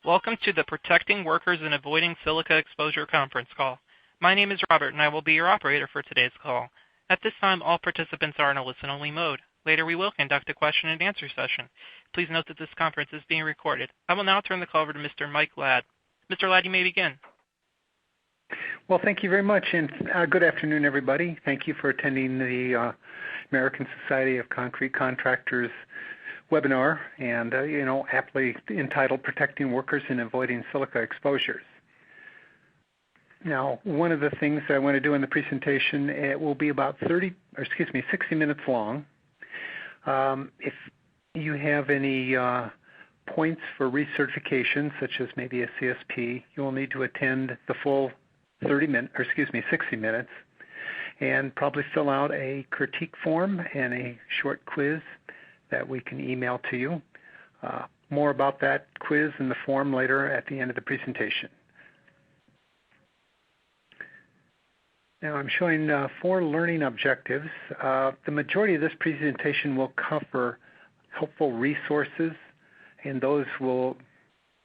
Welcome to the Protecting Workers and Avoiding Silica Exposure conference call. My name is Robert, and I will be your operator for today's call. At this time, all participants are in a listen-only mode. Later, we will conduct a question-and-answer session. Please note that this conference is being recorded. I will now turn the call over to Mr. Mike Ladd. Mr. Ladd, you may begin. Well, thank you very much, and good afternoon, everybody. Thank you for attending the American Society of Concrete Contractors webinar, and aptly entitled "Protecting Workers and Avoiding Silica Exposures." Now, one of the things that I want to do in the presentation, it will be about 60 minutes long. If you have any points for recertification, such as maybe a CSP, you will need to attend the full 60 minutes, and probably fill out a critique form and a short quiz that we can email to you. More about that quiz and the form later at the end of the presentation. Now I'm showing 4 learning objectives. The majority of this presentation will cover helpful resources, and those will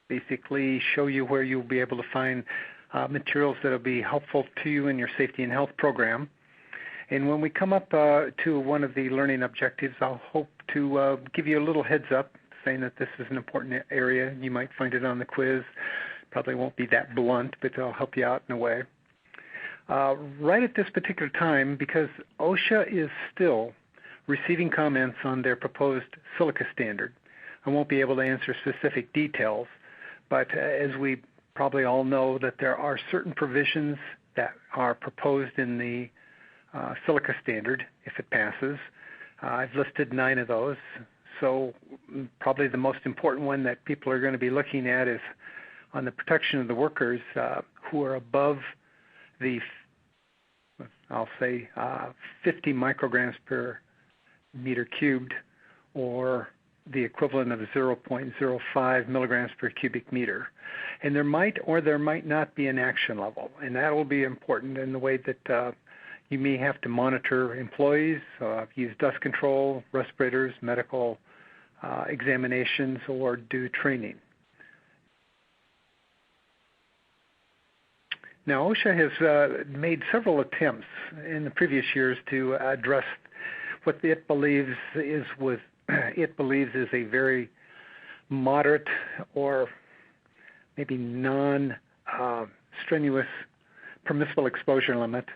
basically show you where you'll be able to find materials that will be helpful to you in your safety and health program. And when we come up to one of the learning objectives, I'll hope to give you a little heads up saying that this is an important area. You might find it on the quiz. Probably won't be that blunt, but I'll help you out in a way. Right at this particular time, because OSHA is still receiving comments on their proposed silica standard, I won't be able to answer specific details, but as we probably all know, that there are certain provisions that are proposed in the silica standard if it passes. I've listed 9 of those. So probably the most important one that people are going to be looking at is on the protection of the workers who are above the, I'll say, 50 micrograms per meter cubed, or the equivalent of 0.05 milligrams per cubic meter. And there might or there might not be an action level, and that will be important in the way that you may have to monitor employees, use dust control, respirators, medical examinations, or do training. Now, OSHA has made several attempts in the previous years to address what it believes is a very moderate or maybe non-strenuous permissible exposure limit.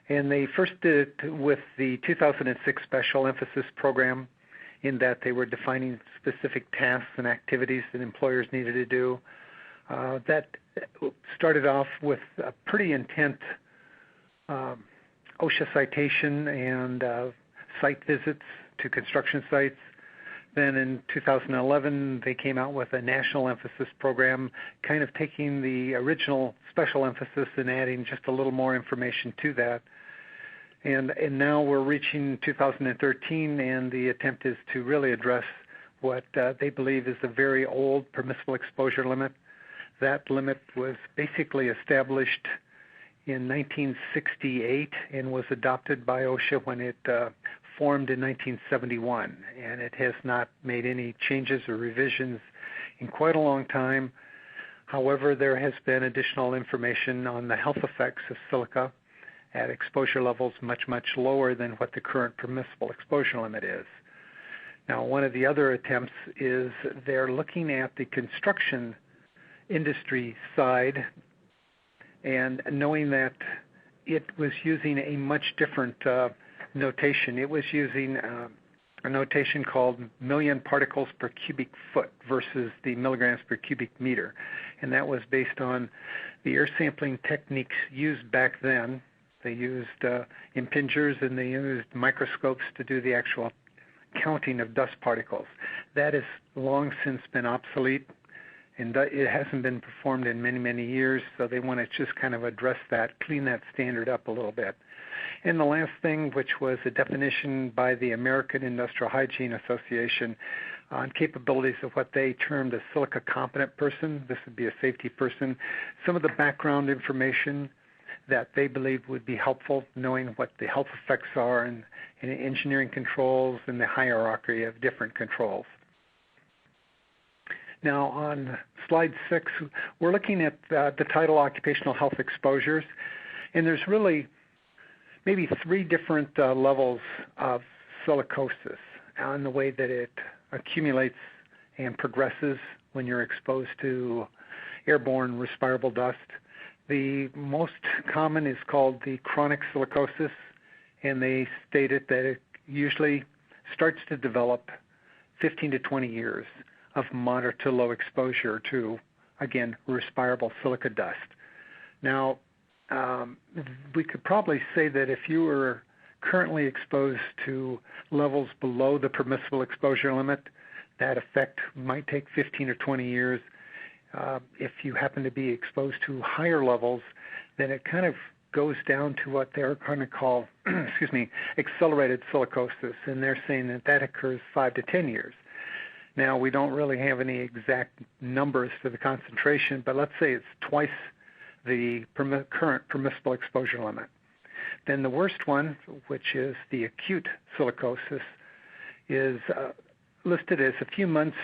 And they first did it with the 2006 Special Emphasis Program, in that they were defining specific tasks and activities that employers needed to do. That started off with a pretty intense OSHA citation and site visits to construction sites. Then in 2011, they came out with a national emphasis program, kind of taking the original special emphasis and adding just a little more information to that. And now we're reaching 2013, and the attempt is to really address what they believe is a very old permissible exposure limit. That limit was basically established in 1968 and was adopted by OSHA when it formed in 1971, and it has not made any changes or revisions in quite a long time. However, there has been additional information on the health effects of silica at exposure levels much, much lower than what the current permissible exposure limit is. Now, one of the other attempts is they're looking at the construction industry side, and knowing that it was using a much different notation. It was using a notation called million particles per cubic foot versus the milligrams per cubic meter. And that was based on the air sampling techniques used back then. They used impingers and they used microscopes to do the actual counting of dust particles. That has long since been obsolete, and it hasn't been performed in many, many years, so they want to just kind of address that, clean that standard up a little bit. And the last thing, which was a definition by the American Industrial Hygiene Association on capabilities of what they termed a silica competent person. This would be a safety person. Some of the background information that they believe would be helpful, knowing what the health effects are and engineering controls and the hierarchy of different controls. Now on slide 6, we're looking at the title occupational health exposures, and there's really maybe 3 different levels of silicosis on the way that it accumulates and progresses when you're exposed to airborne respirable dust. The most common is called the chronic silicosis, and they stated that it usually starts to develop 15 to 20 years of moderate to low exposure to, again, respirable silica dust. Now, we could probably say that if you were currently exposed to levels below the permissible exposure limit, that effect might take 15 or 20 years. If you happen to be exposed to higher levels, then it kind of goes down to what they're going to call, accelerated silicosis, and they're saying that that occurs 5 to 10 years. Now, we don't really have any exact numbers for the concentration, but let's say it's twice the current permissible exposure limit. Then the worst one, which is the acute silicosis, is listed as a few months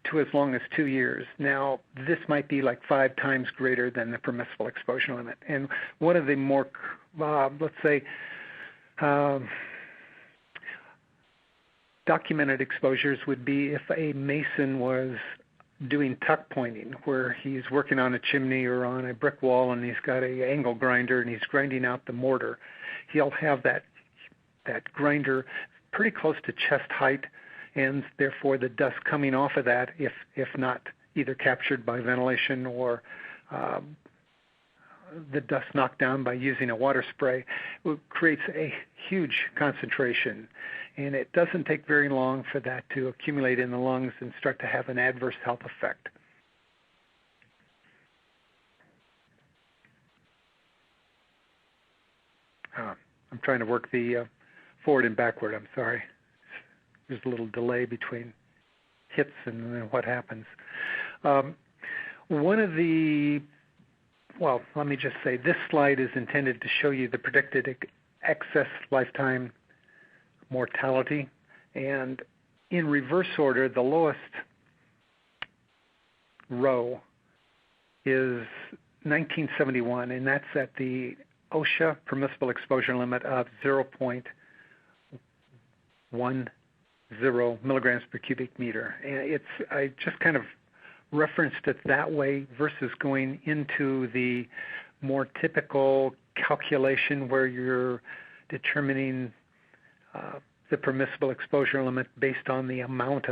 to as long as 2 years. Now, this might be like 5 times greater than the permissible exposure limit. And one of the more, documented exposures would be if a mason was doing tuck pointing, where he's working on a chimney or on a brick wall and he's got an angle grinder and he's grinding out the mortar. He'll have that grinder pretty close to chest height, and therefore the dust coming off of that, if not either captured by ventilation or the dust knocked down by using a water spray, creates a huge concentration. And it doesn't take very long for that to accumulate in the lungs and start to have an adverse health effect. I'm trying to work the forward and backward. I'm sorry. There's a little delay between hits and then what happens. Let me just say, this slide is intended to show you the predicted excess lifetime mortality, and in reverse order, the lowest row is 1971, and that's at the OSHA permissible exposure limit of 0.10 milligrams per cubic meter. And I just kind of referenced it that way versus going into the more typical calculation where you're determining the permissible exposure limit based on the amount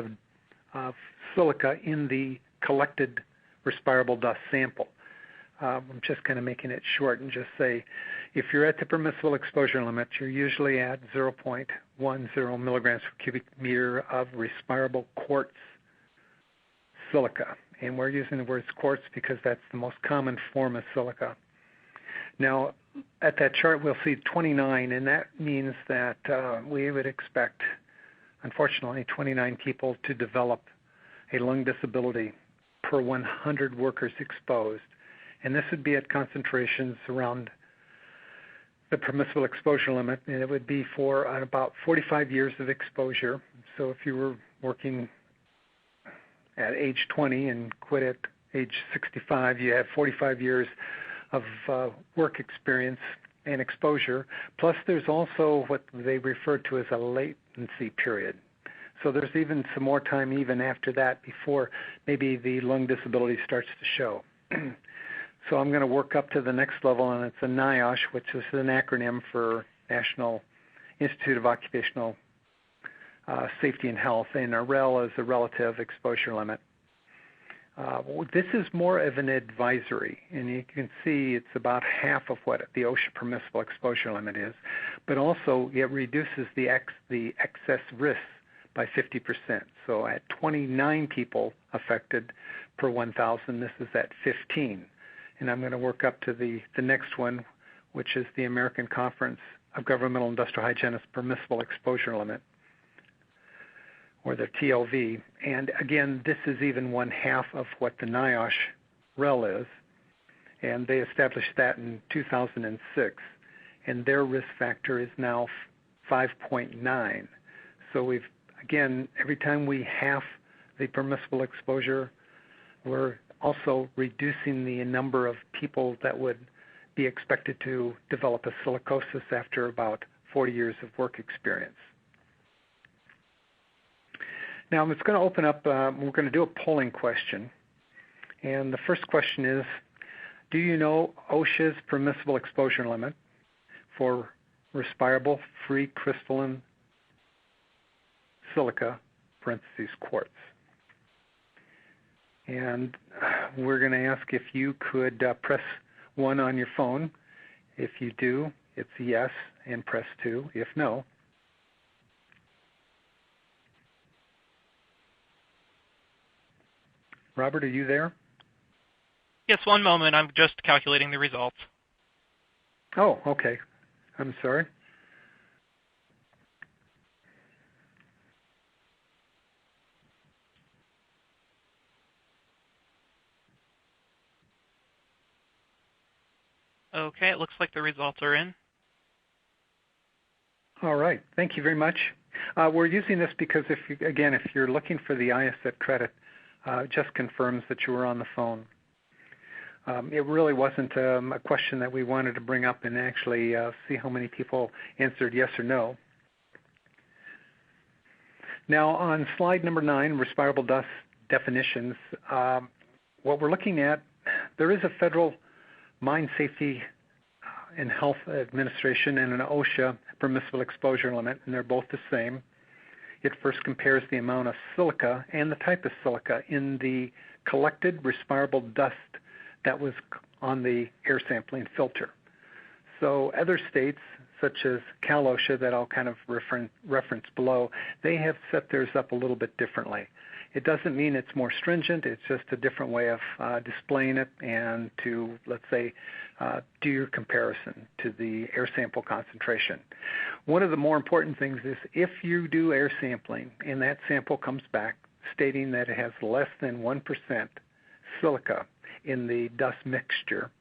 of silica in the collected respirable dust sample. I'm just kind of making it short and just say if you're at the permissible exposure limit, you're usually at 0.10 milligrams per cubic meter of respirable quartz silica. And we're using the words quartz because that's the most common form of silica. Now, at that chart, we'll see 29, and that means that we would expect, unfortunately, 29 people to develop a lung disability per 100 workers exposed. And this would be at concentrations around the permissible exposure limit, and it would be for about 45 years of exposure. So if you were working at age 20 and quit at age 65, you have 45 years of work experience and exposure. Plus there's also what they refer to as a latency period. So there's even some more time even after that before maybe the lung disability starts to show. So I'm going to work up to the next level, and it's a NIOSH, which is an acronym for National Institute of Occupational Safety and Health, and a REL is a relative exposure limit. This is more of an advisory, and you can see it's about half of what the OSHA permissible exposure limit is, but also it reduces the excess risk by 50%. So at 29 people affected per 1,000, this is at 15. And I'm going to work up to the next one, which is the American Conference of Governmental Industrial Hygienists permissible exposure limit, or the TLV. And again, this is even one half of what the NIOSH REL is. And they established that in 2006. And their risk factor is now 5.9. So we've, again, every time we half the permissible exposure we're also reducing the number of people that would be expected to develop a silicosis after about 40 years of work experience. Now I'm just going to open up, we're going to do a polling question. And the first question is, do you know OSHA's permissible exposure limit for respirable free crystalline silica, parentheses, quartz? And we're going to ask if you could press 1 on your phone. If you do, it's yes, and press 2 if no. Robert, are you there? Yes, one moment. I'm just calculating the results. Oh, okay. I'm sorry. Okay, it looks like the results are in. All right. Thank you very much. We're using this because, if you're looking for the ISET credit, it just confirms that you were on the phone. It really wasn't a question that we wanted to bring up and actually see how many people answered yes or no. Now, on slide number 9, respirable dust definitions, what we're looking at, there is a federal Mine Safety and Health Administration and an OSHA permissible exposure limit, and they're both the same. It first compares the amount of silica and the type of silica in the collected respirable dust that was on the air sampling filter. So other states, such as Cal OSHA, that I'll kind of reference below, they have set theirs up a little bit differently. It doesn't mean it's more stringent, it's just a different way of displaying it and to, let's say, do your comparison to the air sample concentration. One of the more important things is if you do air sampling and that sample comes back stating that it has less than 1% silica in the dust mixture,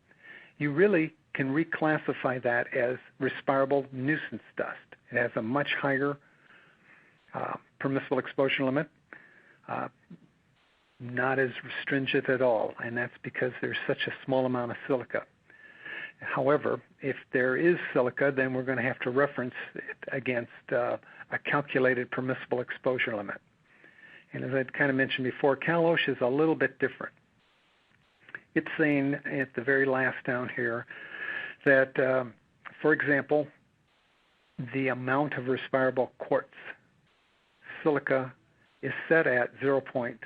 you really can reclassify that as respirable nuisance dust. It has a much higher permissible exposure limit, not as stringent at all, and that's because there's such a small amount of silica. However, if there is silica, then we're going to have to reference it against a calculated permissible exposure limit. And as I kind of mentioned before, Cal OSHA is a little bit different. It's saying at the very last down here that, for example, the amount of respirable quartz silica is set at 0.10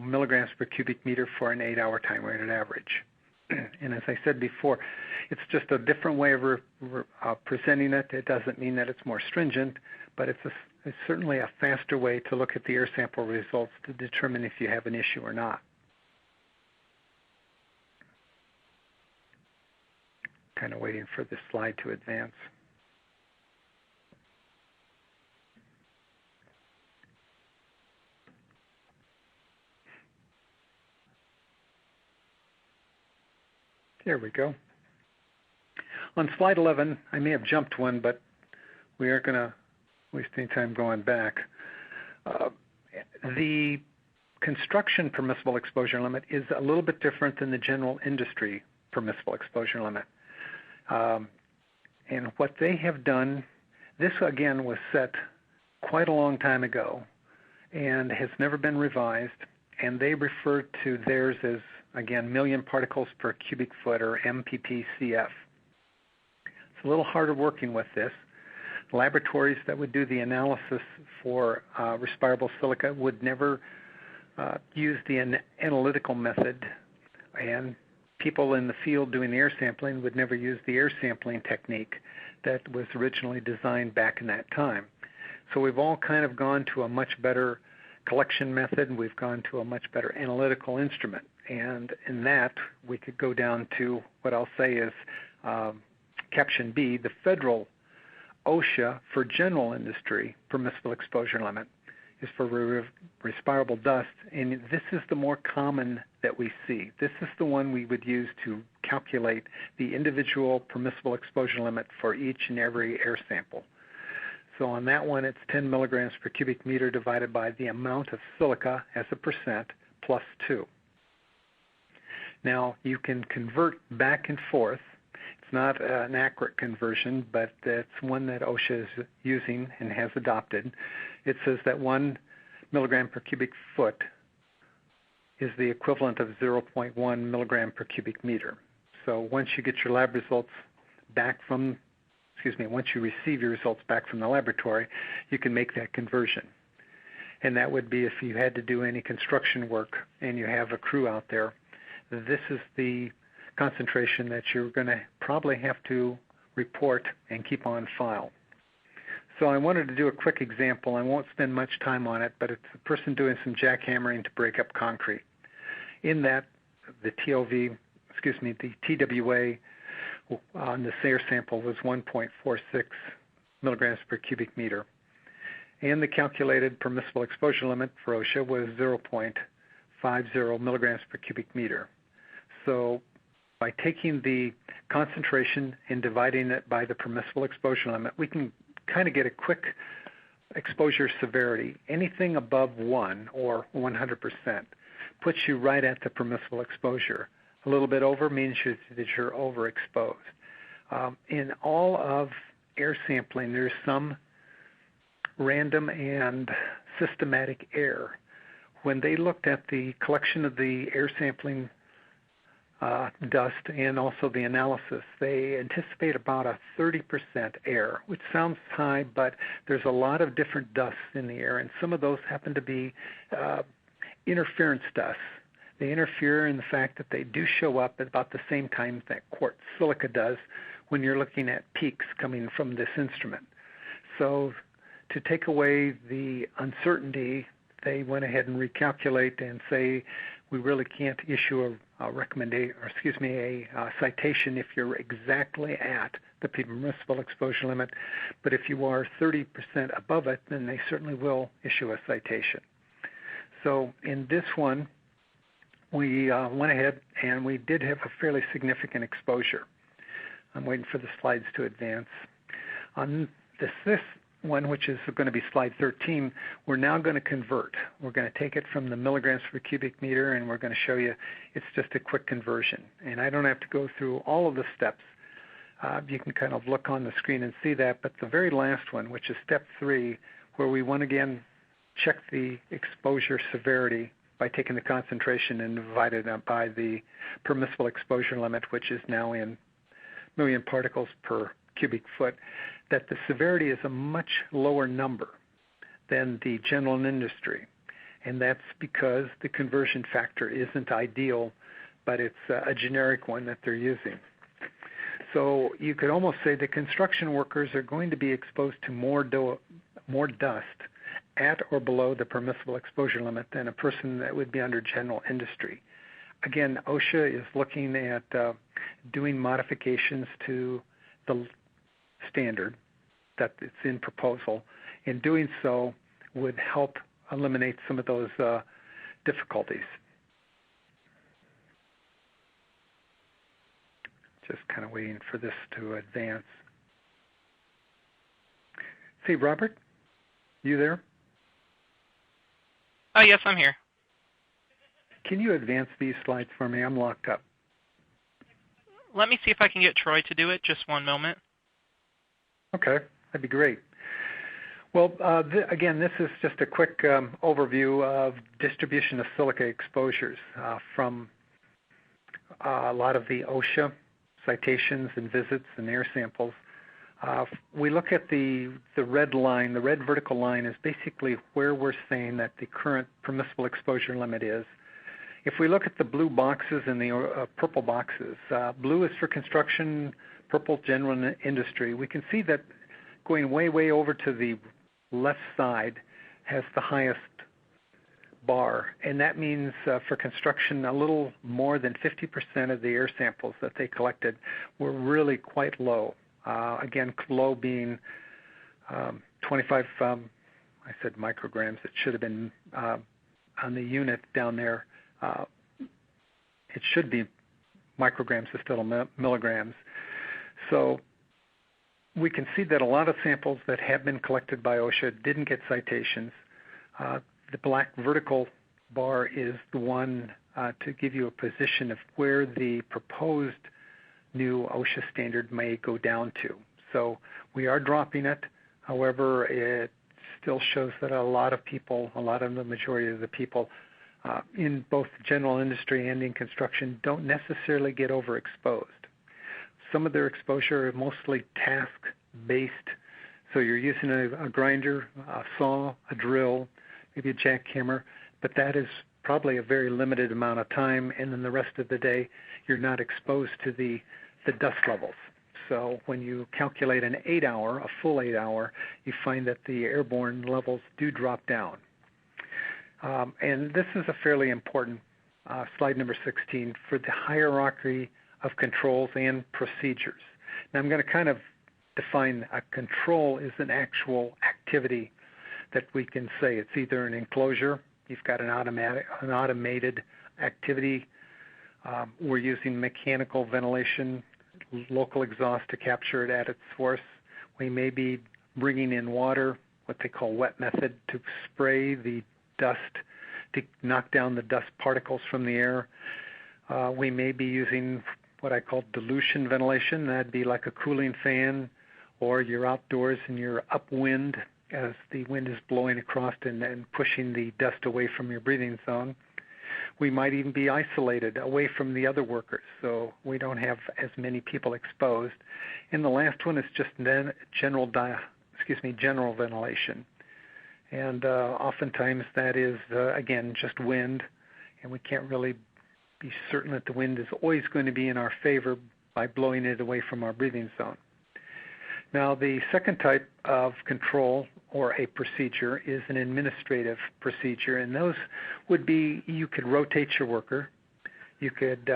milligrams per cubic meter for an 8-hour time-weighted average. And as I said before, it's just a different way of presenting it. It doesn't mean that it's more stringent, but it's certainly a faster way to look at the air sample results to determine if you have an issue or not. Kind of waiting for this slide to advance. There we go. On slide 11, I may have jumped one, but we aren't going to waste any time going back. The construction permissible exposure limit is a little bit different than the general industry permissible exposure limit. And what they have done, this again was set quite a long time ago and has never been revised, and they refer to theirs as, again, million particles per cubic foot, or MPPCF. It's a little harder working with this. Laboratories that would do the analysis for respirable silica would never use the analytical method, and people in the field doing the air sampling would never use the air sampling technique that was originally designed back in that time. So we've all kind of gone to a much better collection method, and we've gone to a much better analytical instrument. And in that, we could go down to what I'll say is caption B, the federal OSHA for general industry permissible exposure limit is for respirable dust, and this is the more common that we see. This is the one we would use to calculate the individual permissible exposure limit for each and every air sample. So on that one, it's 10 milligrams per cubic meter divided by the amount of silica as a percent plus 2. Now, you can convert back and forth. It's not an accurate conversion, but it's one that OSHA is using and has adopted. It says that 1 milligram per cubic foot is the equivalent of 0.1 milligram per cubic meter. So once you get your lab results back from, once you receive your results back from the laboratory, you can make that conversion. And that would be if you had to do any construction work and you have a crew out there. This is the concentration that you're going to probably have to report and keep on file. So I wanted to do a quick example. I won't spend much time on it, but it's a person doing some jackhammering to break up concrete. In that, the TWA on this air sample was 1.46 milligrams per cubic meter. And the calculated permissible exposure limit for OSHA was 0.50 milligrams per cubic meter. So by taking the concentration and dividing it by the permissible exposure limit, we can kind of get a quick exposure severity. Anything above 1 or 100% puts you right at the permissible exposure. A little bit over means that you're overexposed. In all of air sampling, there's some random and systematic error. When they looked at the collection of the air sampling dust and also the analysis, they anticipate about a 30% error, which sounds high, but there's a lot of different dusts in the air, and some of those happen to be interference dusts. They interfere in the fact that they do show up at about the same time that quartz silica does when you're looking at peaks coming from this instrument. So to take away the uncertainty, they went ahead and recalculate and say we really can't issue a recommendation, or a citation if you're exactly at the permissible exposure limit. But if you are 30% above it, then they certainly will issue a citation. So in this one, we went ahead and we did have a fairly significant exposure. I'm waiting for the slides to advance. On this one, which is going to be slide 13, we're now going to convert. We're going to take it from the milligrams per cubic meter, and we're going to show you it's just a quick conversion. And I don't have to go through all of the steps. You can kind of look on the screen and see that. But the very last one, which is step 3, where we want to again check the exposure severity by taking the concentration and dividing it by the permissible exposure limit, which is now in million particles per cubic foot, that the severity is a much lower number than the general industry. And that's because the conversion factor isn't ideal, but it's a generic one that they're using. So you could almost say the construction workers are going to be exposed to more dust at or below the permissible exposure limit than a person that would be under general industry. Again, OSHA is looking at doing modifications to the standard that it's in proposal. In doing so would help eliminate some of those difficulties. Just kind of waiting for this to advance. See, Robert, you there? Oh, yes, I'm here. Can you advance these slides for me? I'm locked up. Let me see if I can get Troy to do it. Just one moment. Okay, that'd be great. Well, again, this is just a quick overview of distribution of silica exposures from a lot of the OSHA citations and visits and air samples. We look at the red line. The red vertical line is basically where we're saying that the current permissible exposure limit is. If we look at the blue boxes and the purple boxes, blue is for construction, purple general industry. We can see that going way, way over to the left side has the highest bar, and that means for construction a little more than 50% of the air samples that they collected were really quite low. Again, low being 25, I said micrograms, it should have been on the unit down there. It should be micrograms instead of milligrams. So we can see that a lot of samples that have been collected by OSHA didn't get citations. The black vertical bar is the one to give you a position of where the proposed new OSHA standard may go down to. So we are dropping it. However, it still shows that a lot of the majority of the people in both the general industry and in construction don't necessarily get overexposed. Some of their exposure are mostly task-based. So you're using a grinder, a saw, a drill, maybe a jackhammer, but that is probably a very limited amount of time, and then the rest of the day you're not exposed to the dust levels. So when you calculate a full 8 hour, you find that the airborne levels do drop down. And this is a fairly important slide number 16 for the hierarchy of controls and procedures. Now I'm going to kind of define a control is an actual activity that we can say it's either an enclosure, you've got an automated activity, we're using mechanical ventilation, local exhaust to capture it at its source. We may be bringing in water, what they call wet method, to spray the dust, to knock down the dust particles from the air. We may be using what I call dilution ventilation. That'd be like a cooling fan, or you're outdoors and you're upwind as the wind is blowing across and pushing the dust away from your breathing zone. We might even be isolated away from the other workers, so we don't have as many people exposed. And the last one is just general ventilation. And oftentimes that is, again, just wind, and we can't really be certain that the wind is always going to be in our favor by blowing it away from our breathing zone. Now, the second type of control or a procedure is an administrative procedure, and those would be you could rotate your worker. You could,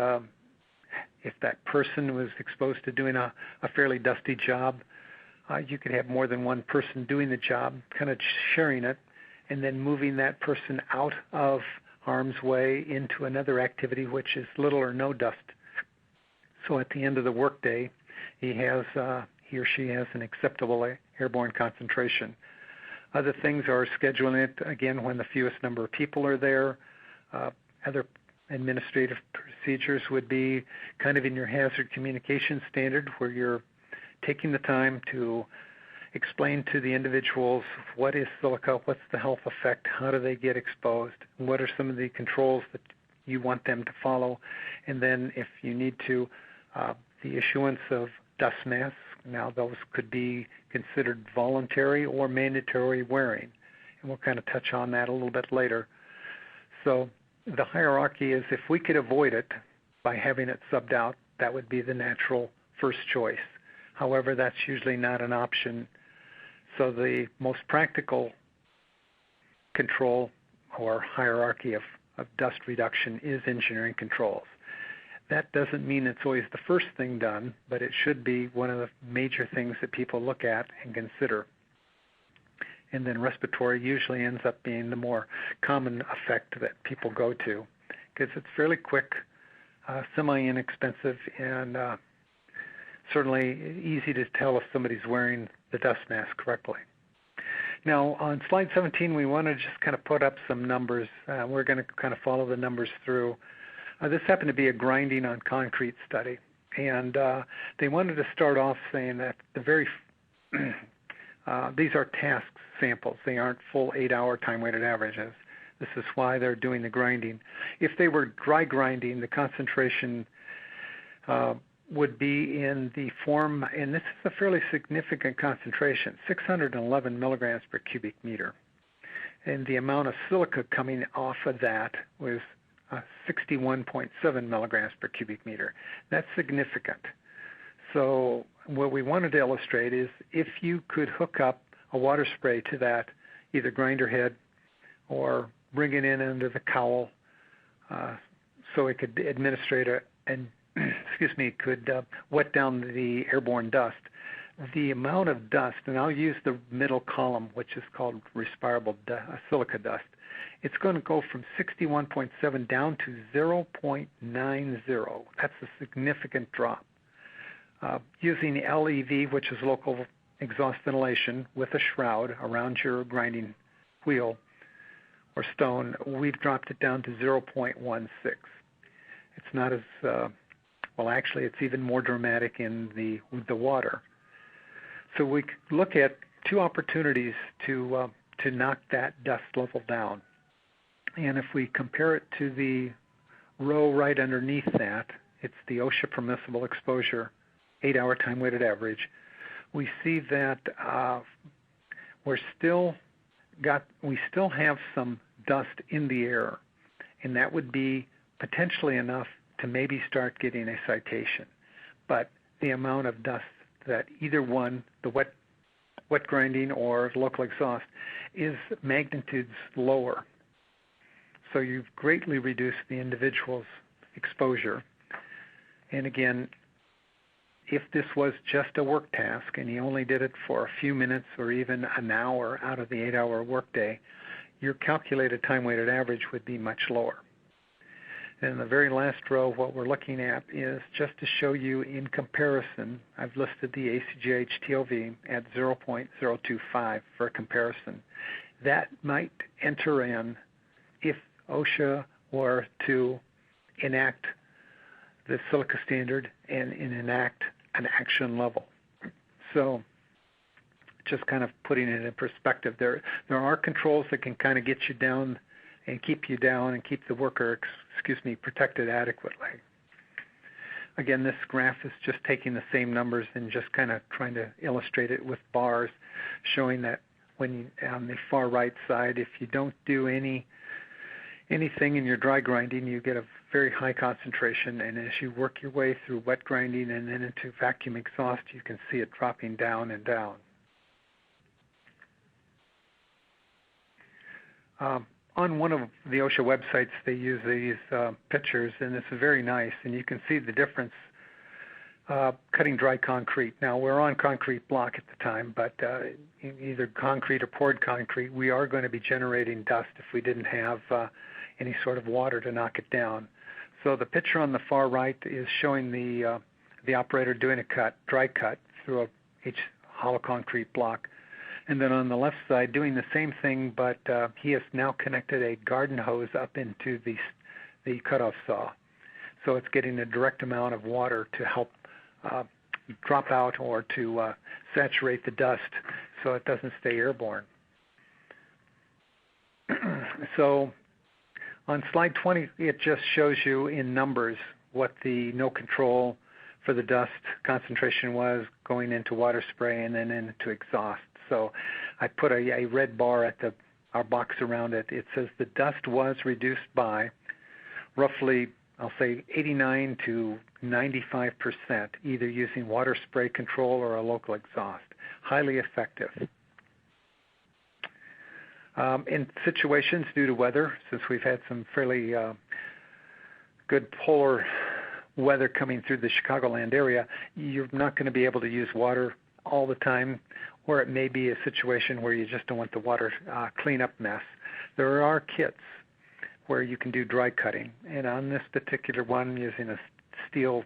if that person was exposed to doing a fairly dusty job, you could have more than one person doing the job, kind of sharing it, and then moving that person out of harm's way into another activity which is little or no dust. So at the end of the workday, he or she has an acceptable airborne concentration. Other things are scheduling it, again, when the fewest number of people are there. Other administrative procedures would be kind of in your hazard communication standard, where you're taking the time to explain to the individuals what is silica, what's the health effect, how do they get exposed, what are some of the controls that you want them to follow, and then if you need to, the issuance of dust masks. Now those could be considered voluntary or mandatory wearing, and we'll kind of touch on that a little bit later. So the hierarchy is, if we could avoid it by having it subbed out, that would be the natural first choice. However, that's usually not an option. So the most practical control or hierarchy of dust reduction is engineering controls. That doesn't mean it's always the first thing done, but it should be one of the major things that people look at and consider. And then respiratory usually ends up being the more common effect that people go to, because it's fairly quick, semi-inexpensive, and certainly easy to tell if somebody's wearing the dust mask correctly. Now, on slide 17, we want to just kind of put up some numbers. We're going to kind of follow the numbers through. This happened to be a grinding on concrete study, and they wanted to start off saying that these are task samples. They aren't full 8-hour time-weighted averages. This is why they're doing the grinding. If they were dry grinding, the concentration would be in the form, and this is a fairly significant concentration, 611 milligrams per cubic meter. And the amount of silica coming off of that was 61.7 milligrams per cubic meter. That's significant. So what we wanted to illustrate is if you could hook up a water spray to that, either grinder head or bring it in under the cowl, so it could administrate could wet down the airborne dust. The amount of dust, and I'll use the middle column, which is called respirable silica dust, it's going to go from 61.7 down to 0.90. That's a significant drop. Using LEV, which is local exhaust ventilation, with a shroud around your grinding wheel, or stone, we've dropped it down to 0.16. It's not as well. Actually, it's even more dramatic with the water. So we look at two opportunities to knock that dust level down. And if we compare it to the row right underneath that, it's the OSHA permissible exposure 8-hour time weighted average. We see that we still have some dust in the air, and that would be potentially enough to maybe start getting a citation. But the amount of dust that either one, the wet grinding or local exhaust, is magnitudes lower. So you've greatly reduced the individual's exposure. And again, if this was just a work task and he only did it for a few minutes or even an hour out of the 8-hour workday, your calculated time-weighted average would be much lower. And the very last row, what we're looking at is just to show you in comparison. I've listed the ACGH TOV at 0.025 for comparison. That might enter in if OSHA were to enact the Silica standard and enact an action level. So just kind of putting it in perspective, there are controls that can kind of get you down and keep you down and keep the worker, protected adequately. Again, this graph is just taking the same numbers and just kind of trying to illustrate it with bars, showing that when on the far right side, if you don't do anything in your dry grinding, you get a very high concentration, and as you work your way through wet grinding and then into vacuum exhaust, you can see it dropping down and down. On one of the OSHA websites, they use these pictures, and it's very nice, and you can see the difference cutting dry concrete. Now, we're on concrete block at the time, but either concrete or poured concrete, we are going to be generating dust if we didn't have any sort of water to knock it down. So the picture on the far right is showing the operator doing a dry cut through each hollow concrete block. And then on the left side, doing the same thing, but he has now connected a garden hose up into the cutoff saw. So it's getting a direct amount of water to help drop out or to saturate the dust so it doesn't stay airborne. So on slide 20, it just shows you in numbers what the no control for the dust concentration was going into water spray and then into exhaust. So I put a red bar at our box around it. It says the dust was reduced by roughly, I'll say 89 to 95%, either using water spray control or a local exhaust. Highly effective. In situations due to weather, since we've had some fairly good polar weather coming through the Chicagoland area, you're not going to be able to use water all the time, or it may be a situation where you just don't want the water cleanup mess. There are kits where you can do dry cutting, and on this particular one, using a steel,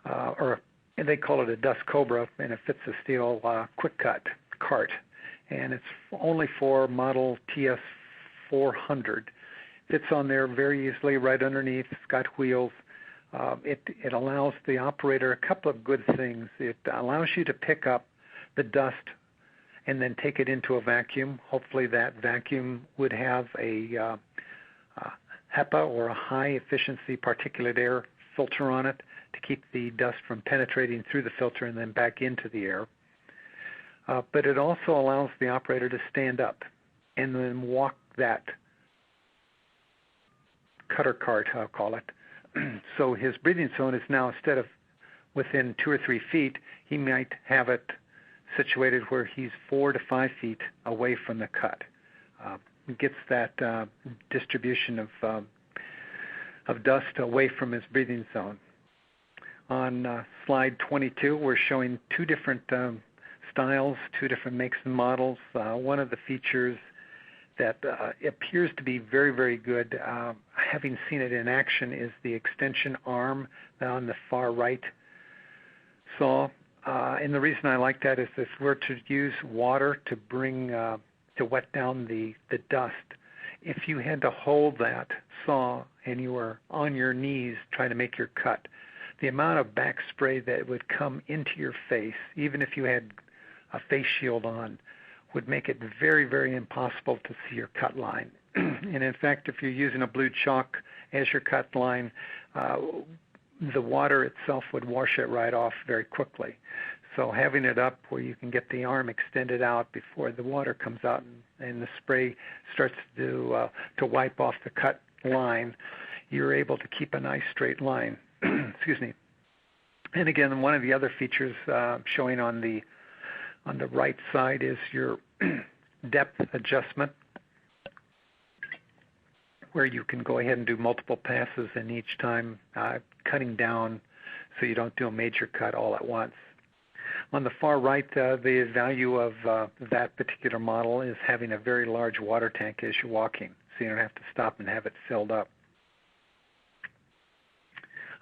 and they call it a Dust Cobra, and it fits a steel quick cut cart, and it's only for model TS400. Fits on there very easily right underneath. It's got wheels. It allows the operator a couple of good things. It allows you to pick up the dust and then take it into a vacuum. Hopefully that vacuum would have a HEPA or a high efficiency particulate air filter on it to keep the dust from penetrating through the filter and then back into the air. But it also allows the operator to stand up and then walk that cutter cart, I'll call it. So his breathing zone is now, instead of within 2 or 3 feet, he might have it situated where he's 4 to 5 feet away from the cut. Gets that distribution of dust away from his breathing zone. On slide 22, we're showing 2 different styles, 2 different makes and models. One of the features that appears to be very, very good, having seen it in action, is the extension arm on the far right saw. And the reason I like that is if we're to use water to bring to wet down the dust, if you had to hold that saw and you were on your knees trying to make your cut, the amount of back spray that would come into your face, even if you had a face shield on, would make it very, very impossible to see your cut line. And in fact, if you're using a blue chalk as your cut line, the water itself would wash it right off very quickly. So having it up where you can get the arm extended out before the water comes out and the spray starts to wipe off the cut line, you're able to keep a nice straight line. Excuse me. And again, one of the other features showing on the right side is your depth adjustment, where you can go ahead and do multiple passes and each time cutting down so you don't do a major cut all at once. On the far right, the value of that particular model is having a very large water tank as you're walking, so you don't have to stop and have it filled up.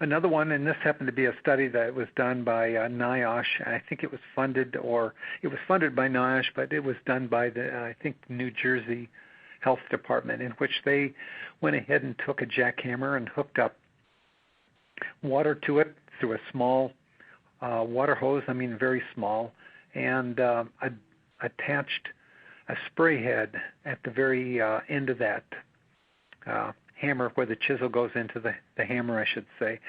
Another one, and this happened to be a study that was done by NIOSH. I think it was funded by NIOSH, but it was done by the New Jersey Health Department, in which they went ahead and took a jackhammer and hooked up water to it through a small water hose, very small, and attached a spray head at the very end of that hammer, where the chisel goes into the hammer, I should say.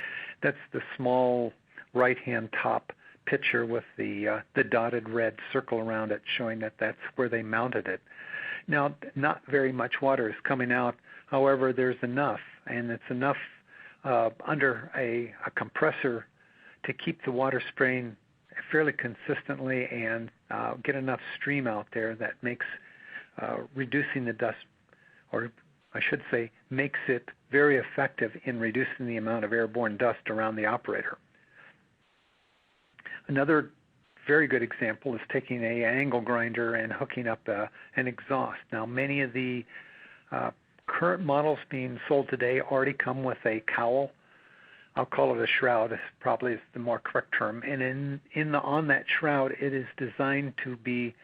That's the small right-hand top picture with the dotted red circle around it, showing that that's where they mounted it. Now, not very much water is coming out. However, there's enough, and it's enough under a compressor to keep the water spraying fairly consistently and get enough stream out there that makes reducing the dust, or I should say, makes it very effective in reducing the amount of airborne dust around the operator. Another very good example is taking an angle grinder and hooking up an exhaust. Now, many of the current models being sold today already come with a cowl. I'll call it a shroud, probably is the more correct term. And on that shroud, it is designed to be,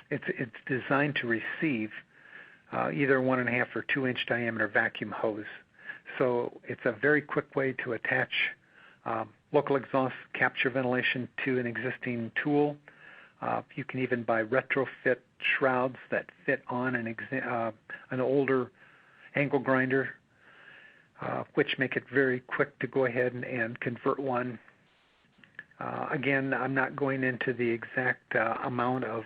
it's designed to receive either 1.5 or 2 inch diameter vacuum hose. So it's a very quick way to attach local exhaust capture ventilation to an existing tool. You can even buy retrofit shrouds that fit on an older angle grinder, which make it very quick to go ahead and convert one. Again, I'm not going into the exact amount of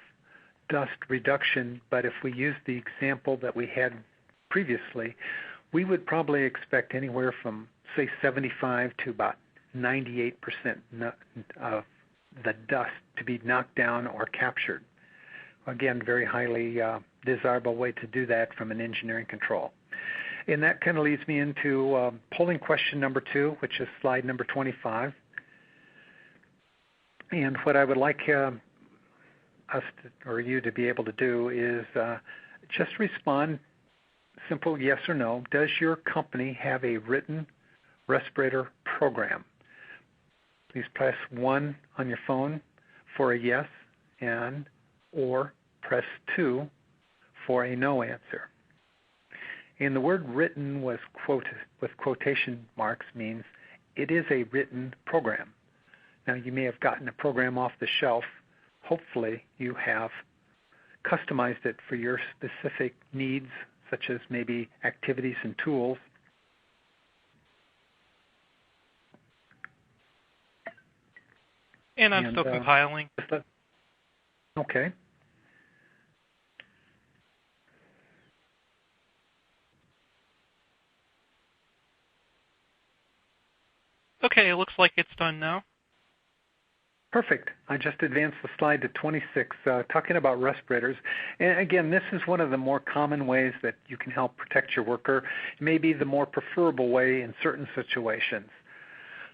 dust reduction, but if we use the example that we had previously, we would probably expect anywhere from, say, 75 to about 98% of the dust to be knocked down or captured. Again, very highly desirable way to do that from an engineering control. And that kind of leads me into polling question number 2, which is slide number 25. And what I would like you to be able to do is just respond, simple yes or no. Does your company have a written respirator program? Please press 1 on your phone for a yes, or press 2 for a no answer. And the word written with quotation marks means it is a written program. Now, you may have gotten a program off the shelf. Hopefully you have customized it for your specific needs, such as maybe activities and tools. And I'm still compiling. Okay. Okay, it looks like it's done now. Perfect. I just advanced the slide to 26, talking about respirators. And again, this is one of the more common ways that you can help protect your worker. It may be the more preferable way in certain situations.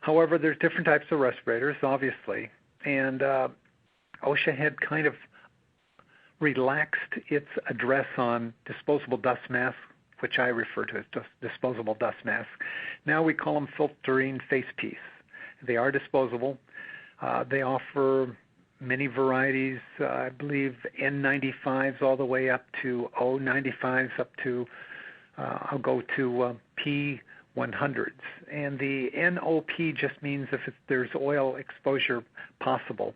However, there's different types of respirators, obviously. And OSHA had kind of relaxed its address on disposable dust masks, which I refer to as disposable dust masks. Now we call them filtering face piece. They are disposable. They offer many varieties, I believe N95s all the way up to O95s up to, I'll go to P100s. And the NOP just means if there's oil exposure possible,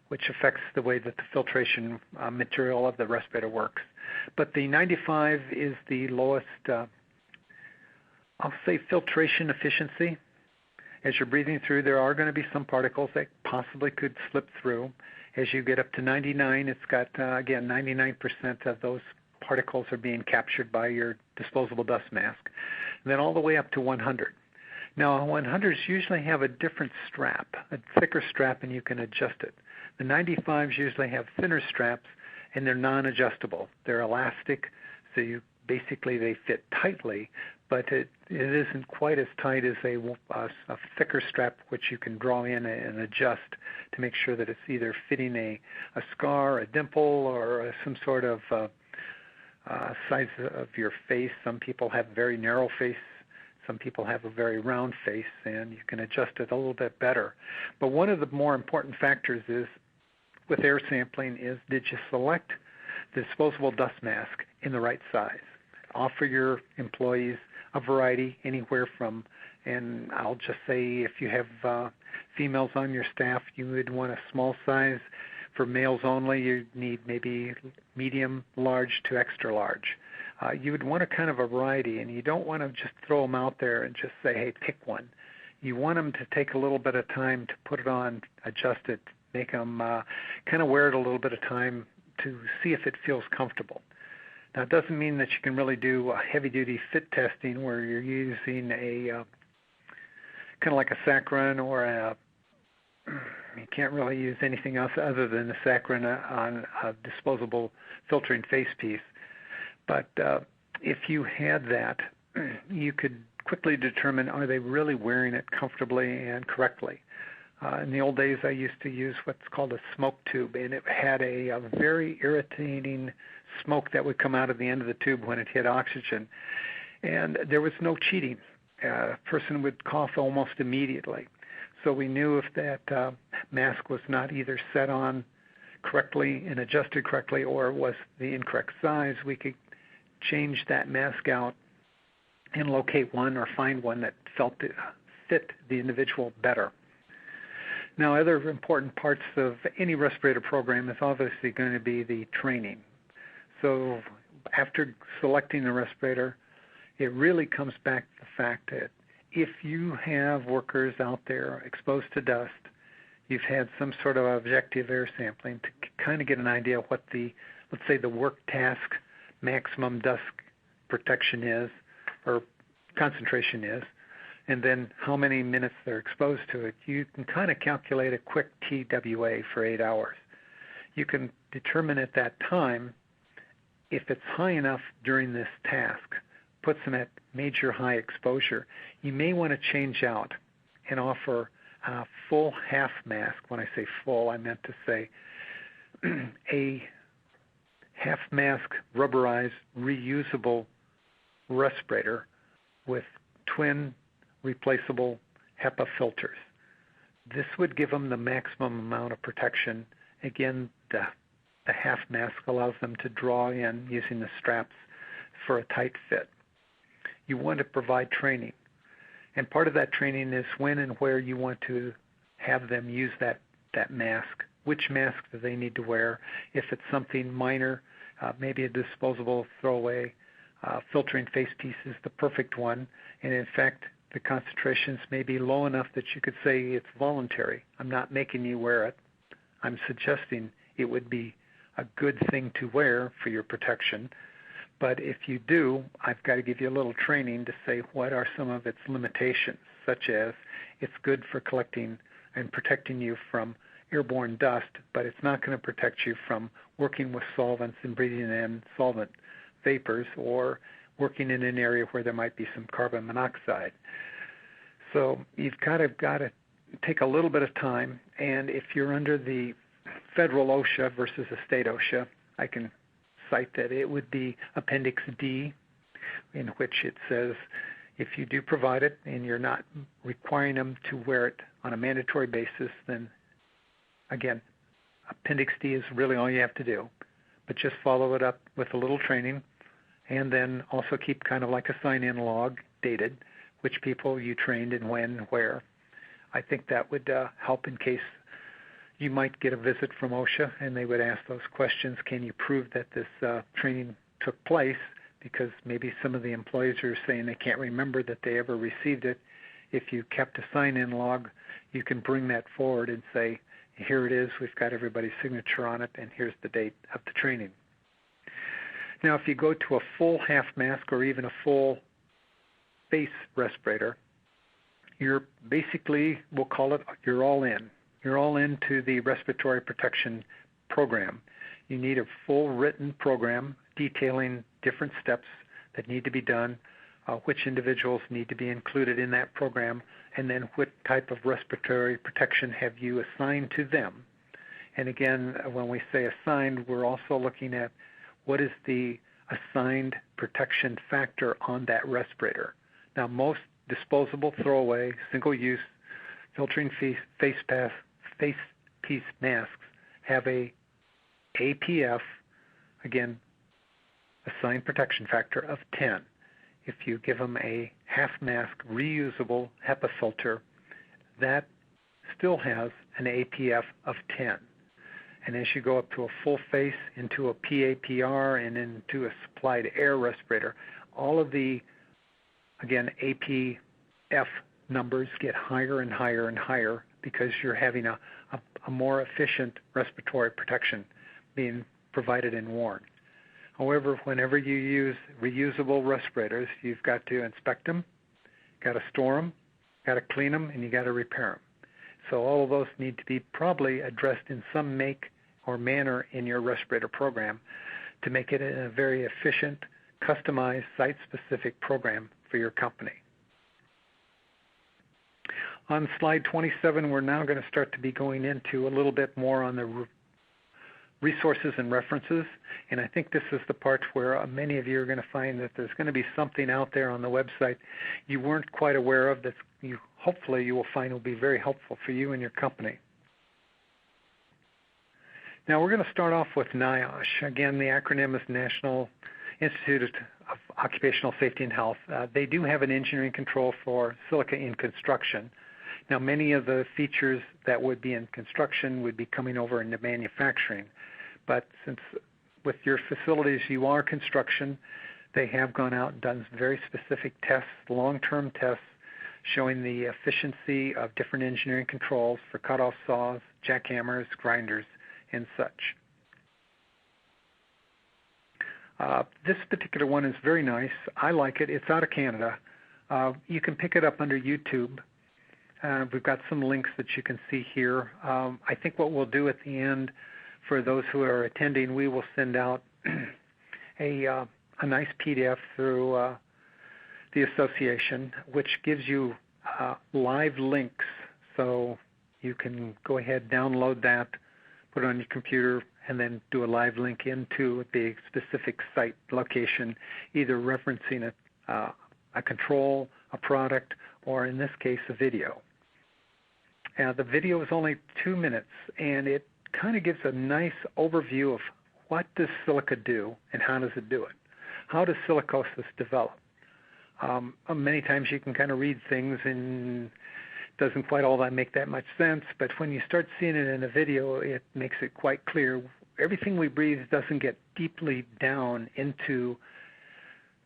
which affects the way that the filtration material of the respirator works. But the 95 is the lowest, I'll say, filtration efficiency. As you're breathing through, there are going to be some particles that possibly could slip through. As you get up to 99, it's got, again, 99% of those particles are being captured by your disposable dust mask. And then all the way up to 100. Now, 100s usually have a different strap, a thicker strap, and you can adjust it. The 95s usually have thinner straps, and they're non-adjustable. They're elastic, so they fit tightly, but it isn't quite as tight as a thicker strap which you can draw in and adjust to make sure that it's either fitting a scar, a dimple, or some sort of size of your face. Some people have very narrow face. Some people have a very round face, and you can adjust it a little bit better. But one of the more important factors is, with air sampling, is did you select the disposable dust mask in the right size? Offer your employees a variety anywhere from, and I'll just say if you have females on your staff, you would want a small size. For males only, you need maybe medium, large to extra large. You would want a kind of a variety, and you don't want to just throw them out there and just say, hey, pick one. You want them to take a little bit of time to put it on, adjust it, make them kind of wear it a little bit of time to see if it feels comfortable. Now, it doesn't mean that you can really do a heavy-duty fit testing where you're using a kind of like a saccharin or you can't really use anything else other than the saccharin on a disposable filtering face piece. But if you had that, you could quickly determine, are they really wearing it comfortably and correctly? In the old days, I used to use what's called a smoke tube, and it had a very irritating smoke that would come out of the end of the tube when it hit oxygen. And there was no cheating. A person would cough almost immediately. So we knew if that mask was not either set on correctly and adjusted correctly or was the incorrect size, we could change that mask out and locate one or find one that fit the individual better. Now, other important parts of any respirator program is obviously going to be the training. So after selecting the respirator, it really comes back to the fact that if you have workers out there exposed to dust, you've had some sort of objective air sampling to kind of get an idea of what the, let's say, the work task maximum dust protection is or concentration is, and then how many minutes they're exposed to it, you can kind of calculate a quick TWA for 8 hours. You can determine at that time if it's high enough during this task, puts them at major high exposure, you may want to change out and offer a full half mask. When I say full, I meant to say a half mask rubberized reusable respirator with twin replaceable HEPA filters. This would give them the maximum amount of protection. Again, the half mask allows them to draw in using the straps for a tight fit. You want to provide training. And part of that training is when and where you want to have them use that mask. Which mask do they need to wear? If it's something minor, maybe a disposable throwaway filtering face piece is the perfect one. And in fact, the concentrations may be low enough that you could say it's voluntary. I'm not making you wear it. I'm suggesting it would be a good thing to wear for your protection. But if you do, I've got to give you a little training to say what are some of its limitations, such as it's good for collecting and protecting you from airborne dust, but it's not going to protect you from working with solvents and breathing in solvent vapors or working in an area where there might be some carbon monoxide. So you've got to take a little bit of time, and if you're under the federal OSHA versus a state OSHA, I can cite that it would be Appendix D, in which it says if you do provide it and you're not requiring them to wear it on a mandatory basis, then again, Appendix D is really all you have to do, but just follow it up with a little training, and then also keep kind of like a sign-in log dated, which people you trained and when, where. I think that would help in case you might get a visit from OSHA and they would ask those questions. Can you prove that this training took place? Because maybe some of the employees are saying they can't remember that they ever received it. If you kept a sign-in log, you can bring that forward and say, here it is, we've got everybody's signature on it, and here's the date of the training. Now, if you go to a full half mask or even a full face respirator, you're basically, we'll call it, you're all in. You're all into the respiratory protection program. You need a full written program detailing different steps that need to be done, which individuals need to be included in that program, and then what type of respiratory protection have you assigned to them. And again, when we say assigned, we're also looking at what is the assigned protection factor on that respirator. Now, most disposable, throwaway, single-use filtering face piece masks have a APF, again, assigned protection factor of 10. If you give them a half mask reusable HEPA filter, that still has an APF of 10. And as you go up to a full face, into a PAPR, and into a supplied air respirator, all of the, again, APF numbers get higher and higher and higher because you're having a more efficient respiratory protection being provided and worn. However, whenever you use reusable respirators, you've got to inspect them, got to store them, got to clean them, and you got to repair them. So all of those need to be probably addressed in some make or manner in your respirator program to make it a very efficient, customized, site-specific program for your company. On slide 27, we're now going to start to be going into a little bit more on the resources and references, and I think this is the part where many of you are going to find that there's going to be something out there on the website you weren't quite aware of that hopefully you will find will be very helpful for you and your company. Now we're going to start off with NIOSH. Again, the acronym is National Institute of Occupational Safety and Health. They do have an engineering control for silica in construction. Now, many of the features that would be in construction would be coming over into manufacturing. But since with your facilities you are construction, they have gone out and done very specific tests, long-term tests, showing the efficiency of different engineering controls for cutoff saws, jackhammers, grinders, and such. This particular one is very nice. I like it. It's out of Canada. You can pick it up under YouTube. We've got some links that you can see here. I think what we'll do at the end, for those who are attending, we will send out a nice PDF through the association, which gives you live links. So you can go ahead, download that, put it on your computer, and then do a live link into the specific site location, either referencing a control, a product, or in this case, a video. The video is only 2 minutes, and it kind of gives a nice overview of what does silica do and how does it do it. How does silicosis develop? Many times you can kind of read things and it doesn't quite all that make that much sense, but when you start seeing it in a video, it makes it quite clear. Everything we breathe doesn't get deeply down into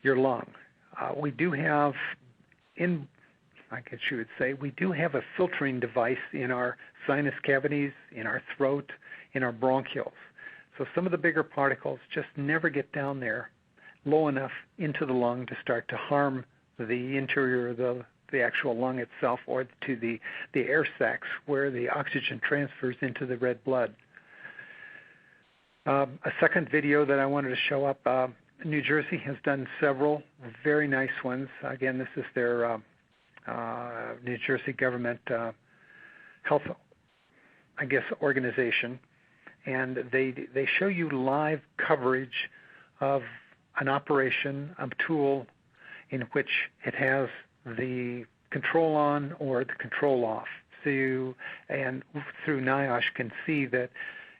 your lung. We do have, I guess you would say, we do have a filtering device in our sinus cavities, in our throat, in our bronchioles. So some of the bigger particles just never get down there low enough into the lung to start to harm the interior of the actual lung itself, or to the air sacs where the oxygen transfers into the red blood. A second video that I wanted to show up, New Jersey has done several very nice ones. Again, this is their New Jersey government health, I guess, organization, and they show you live coverage of an operation, a tool in which it has the control on or the control off. So you, and through NIOSH, can see that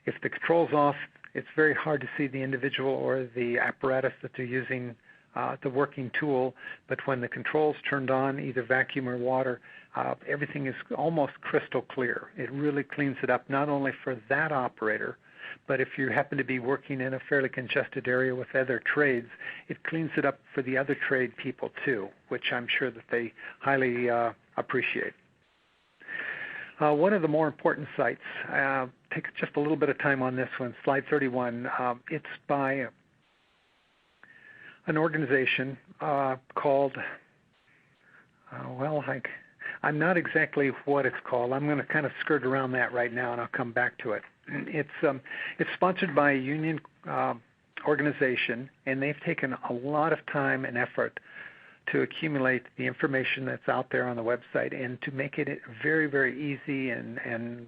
If the control's off, it's very hard to see the individual or the apparatus that they're using, the working tool. But when the control's turned on, either vacuum or water, everything is almost crystal clear. It really cleans it up, not only for that operator, but if you happen to be working in a fairly congested area with other trades, it cleans it up for the other trade people too, which I'm sure that they highly appreciate. One of the more important sites, take just a little bit of time on this one, slide 31. It's by an organization called, I'm not exactly what it's called. I'm going to kind of skirt around that right now, and I'll come back to it. It's sponsored by a union organization, and they've taken a lot of time and effort to accumulate the information that's out there on the website and to make it very, very easy and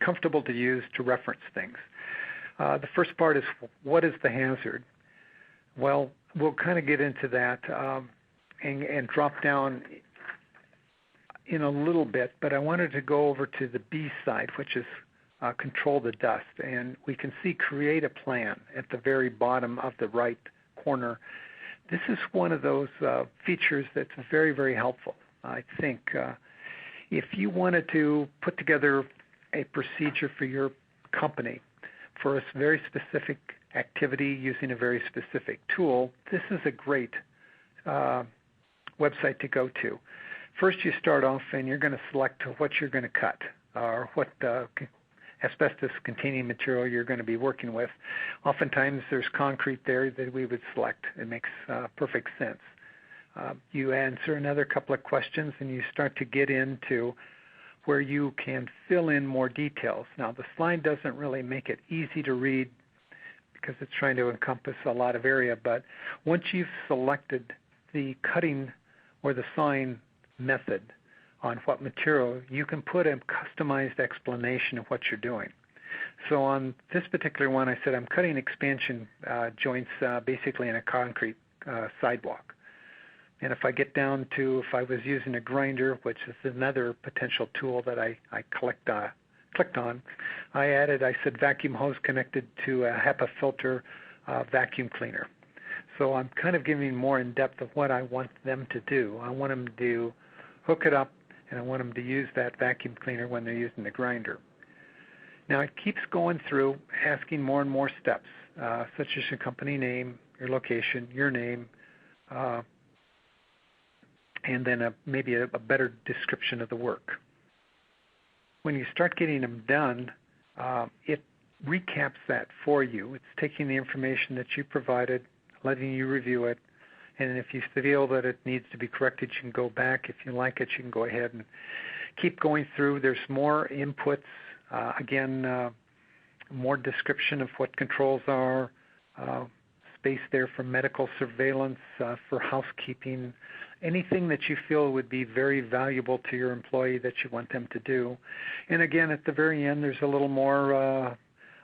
comfortable to use to reference things. The first part is, what is the hazard? Well, we'll kind of get into that and drop down in a little bit, but I wanted to go over to the B side, which is control the dust. And we can see create a plan at the very bottom of the right corner. This is one of those features that's very, very helpful. I think if you wanted to put together a procedure for your company for a very specific activity using a very specific tool, this is a great website to go to. First, you start off and you're going to select what you're going to cut or what asbestos-containing material you're going to be working with. Oftentimes, there's concrete there that we would select. It makes perfect sense. You answer another couple of questions and you start to get into where you can fill in more details. Now, the slide doesn't really make it easy to read because it's trying to encompass a lot of area, but once you've selected the cutting or the sawing method on what material, you can put a customized explanation of what you're doing. So on this particular one, I said I'm cutting expansion joints basically in a concrete sidewalk. And if I get down to, if I was using a grinder, which is another potential tool that I clicked on, I said vacuum hose connected to a HEPA filter vacuum cleaner. So I'm kind of giving more in depth of what I want them to do. I want them to hook it up, and I want them to use that vacuum cleaner when they're using the grinder. Now it keeps going through, asking more and more steps, such as your company name, your location, your name, and then maybe a better description of the work. When you start getting them done, it recaps that for you. It's taking the information that you provided, letting you review it, and if you feel that it needs to be corrected, you can go back. If you like it, you can go ahead and keep going through. There's more inputs. More description of what controls are, space there for medical surveillance, for housekeeping, anything that you feel would be very valuable to your employee that you want them to do. And again, at the very end, there's a little more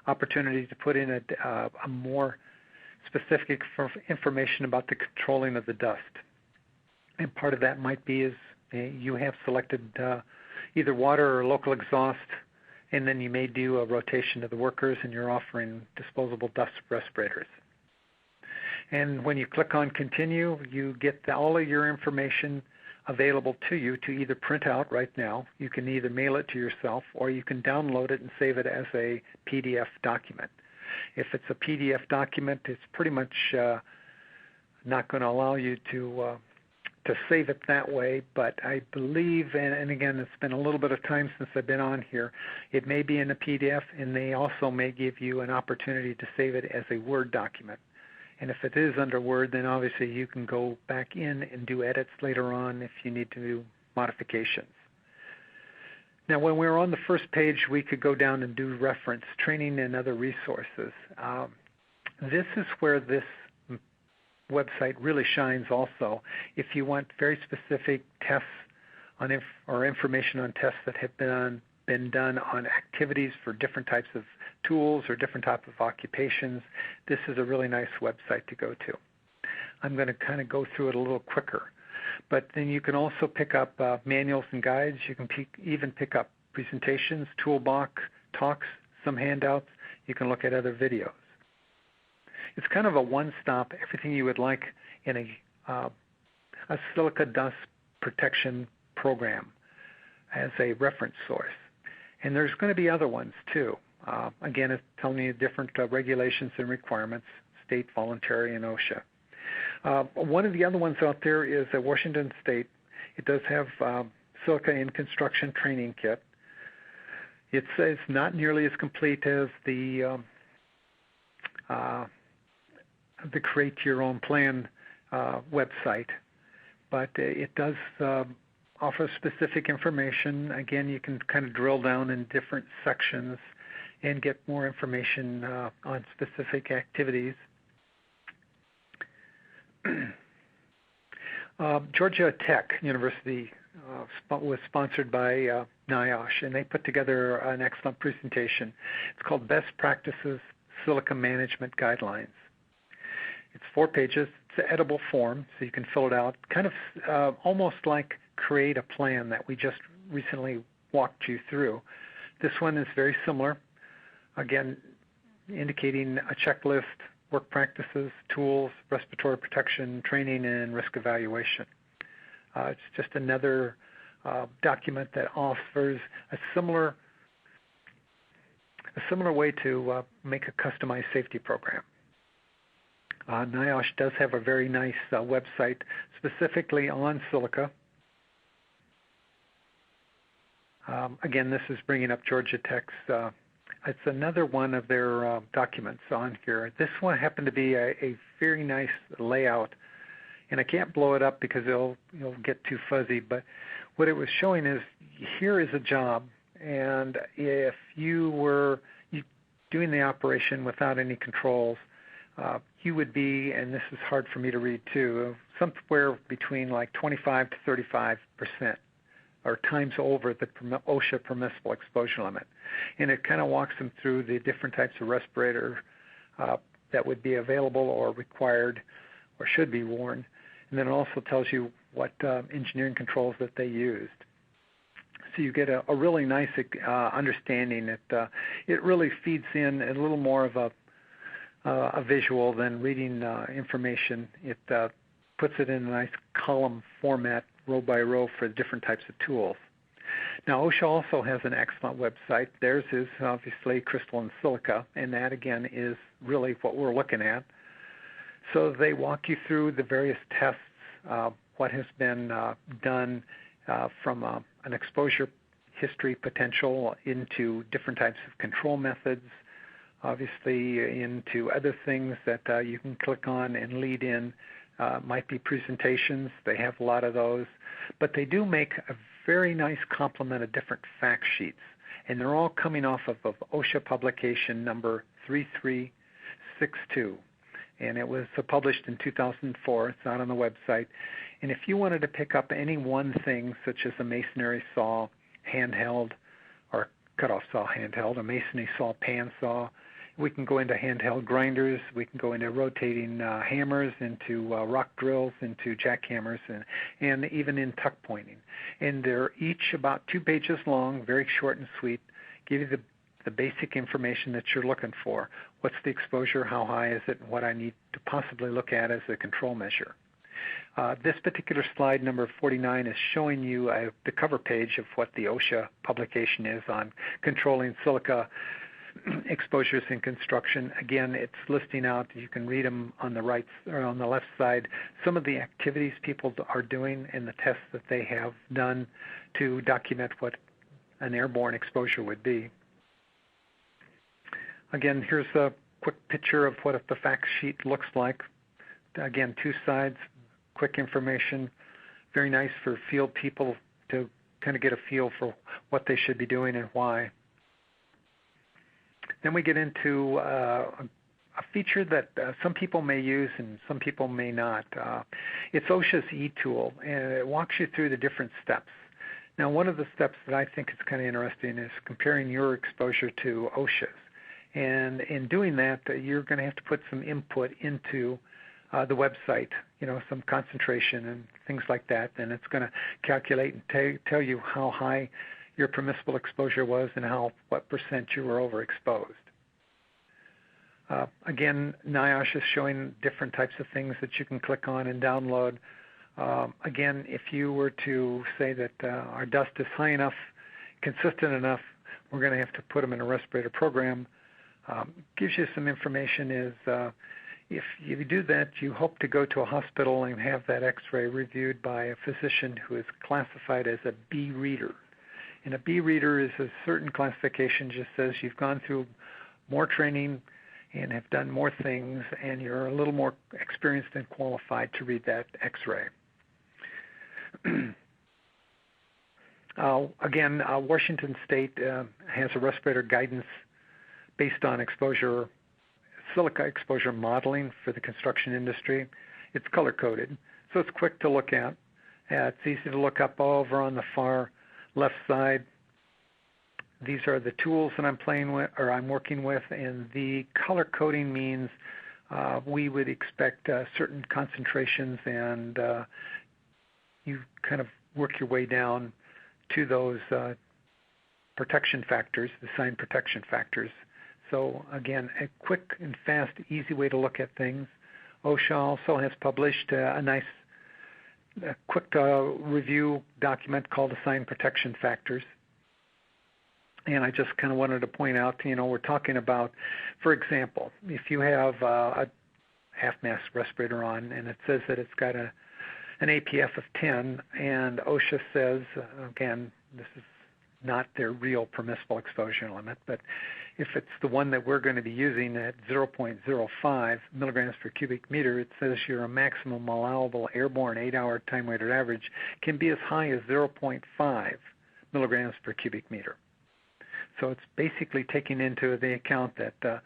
opportunity to put in a more specific information about the controlling of the dust. And part of that might be is you have selected either water or local exhaust, and then you may do a rotation of the workers and you're offering disposable dust respirators. And when you click on continue, you get all of your information available to you to either print out right now. You can either mail it to yourself or you can download it and save it as a PDF document. If it's a PDF document, it's pretty much not going to allow you to save it that way, but I believe, and again, it's been a little bit of time since I've been on here, it may be in a PDF, and they also may give you an opportunity to save it as a Word document. And if it is under Word, then obviously you can go back in and do edits later on if you need to do modifications. Now, when we're on the first page, we could go down and do reference, training, and other resources. This is where this website really shines also. If you want very specific tests on or information on tests that have been done on activities for different types of tools or different types of occupations, this is a really nice website to go to. I'm going to kind of go through it a little quicker. But then you can also pick up manuals and guides. You can even pick up presentations, toolbox, talks, some handouts. You can look at other videos. It's kind of a one-stop, everything you would like in a silica dust protection program as a reference source. And there's going to be other ones too. Again, it's telling you different regulations and requirements, state, voluntary, and OSHA. One of the other ones out there is at Washington State. It does have Silica in Construction Training Kit. It's not nearly as complete as the Create Your Own Plan website, but it does offer specific information. Again, you can kind of drill down in different sections and get more information on specific activities. Georgia Tech University was sponsored by NIOSH, and they put together an excellent presentation. It's called Best Practices Silica Management Guidelines. It's 4 pages. It's an editable form, so you can fill it out, kind of almost like Create a Plan that we just recently walked you through. This one is very similar, again, indicating a checklist, work practices, tools, respiratory protection, training, and risk evaluation. It's just another document that offers a similar way to make a customized safety program. NIOSH does have a very nice website specifically on silica. Again, this is bringing up Georgia Tech's. It's another one of their documents on here. This one happened to be a very nice layout, and I can't blow it up because it'll get too fuzzy. But what it was showing is here is a job, and if you were doing the operation without any controls, you would be, and this is hard for me to read too, somewhere between like 25 to 35%. Or times over the OSHA permissible exposure limit. And it kind of walks them through the different types of respirator that would be available or required or should be worn. And then it also tells you what engineering controls that they used. So you get a really nice understanding. It really feeds in a little more of a visual than reading information. It puts it in a nice column format, row by row, for different types of tools. Now, OSHA also has an excellent website. Theirs is obviously crystalline silica, and that again is really what we're looking at. So they walk you through the various tests, what has been done from an exposure history potential into different types of control methods, obviously into other things that you can click on and lead in. Might be presentations. They have a lot of those. But they do make a very nice complement of different fact sheets. And they're all coming off of OSHA publication number 3362. And it was published in 2004. It's out on the website. And if you wanted to pick up any one thing, such as a masonry saw handheld, or cutoff saw handheld, a masonry saw pan saw, we can go into handheld grinders, we can go into rotating hammers, into rock drills, into jackhammers, and even in tuck pointing. And they're each about 2 pages long, very short and sweet, give you the basic information that you're looking for. What's the exposure, how high is it, and what I need to possibly look at as a control measure. This particular slide, number 49, is showing you the cover page of what the OSHA publication is on controlling silica exposures in construction. Again, it's listing out, you can read them on the right or on the left side, some of the activities people are doing and the tests that they have done to document what an airborne exposure would be. Again, here's a quick picture of what the fact sheet looks like. Again, 2 sides, quick information, very nice for field people to kind of get a feel for what they should be doing and why. Then we get into a feature that some people may use and some people may not. It's OSHA's e-tool, and it walks you through the different steps. Now, one of the steps that I think is kind of interesting is comparing your exposure to OSHA's. And in doing that, you're going to have to put some input into the website, some concentration and things like that. And it's going to calculate and tell you how high your permissible exposure was and what percent you were overexposed. Again, NIOSH is showing different types of things that you can click on and download. Again, if you were to say that our dust is high enough, consistent enough, we're going to have to put them in a respirator program. Gives you some information is if you do that, you hope to go to a hospital and have that x-ray reviewed by a physician who is classified as a B reader. And a B reader is a certain classification, just says you've gone through more training and have done more things, and you're a little more experienced and qualified to read that x-ray. Again, Washington State has a respirator guidance based on exposure, silica exposure modeling for the construction industry. It's color-coded, so it's quick to look at. It's easy to look up over on the far left side. These are the tools that I'm playing with, or I'm working with, and the color coding means we would expect certain concentrations, and you kind of work your way down to those protection factors, the sign protection factors. So again, a quick and fast, easy way to look at things. OSHA also has published a nice quick review document called Assigned Protection Factors. And I just kind of wanted to point out, we're talking about, for example, if you have a half-mask respirator on and it says that it's got an APF of 10, and OSHA says, again, this is not their real permissible exposure limit, but if it's the one that we're going to be using at 0.05 milligrams per cubic meter, it says your maximum allowable airborne 8-hour time-weighted average can be as high as 0.5 milligrams per cubic meter. So it's basically taking into the account that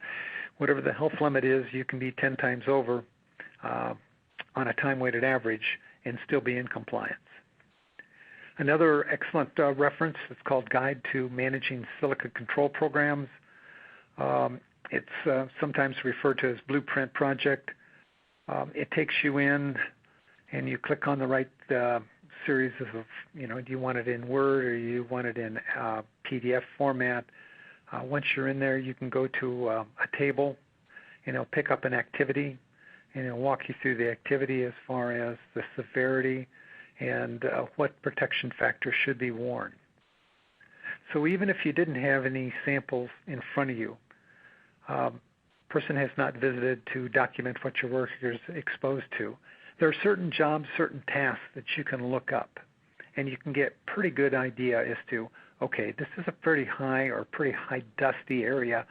whatever the health limit is, you can be 10 times over on a time-weighted average and still be in compliance. Another excellent reference is called Guide to Managing Silica Control Programs. It's sometimes referred to as Blueprint Project. It takes you in and you click on the right series of, do you want it in Word or you want it in PDF format. Once you're in there, you can go to a table and it'll pick up an activity and it'll walk you through the activity as far as the severity and what protection factor should be worn. So even if you didn't have any samples in front of you, person has not visited to document what your worker is exposed to, there are certain jobs, certain tasks that you can look up, and you can get pretty good idea as to, okay, this is a pretty high or pretty high dusty area,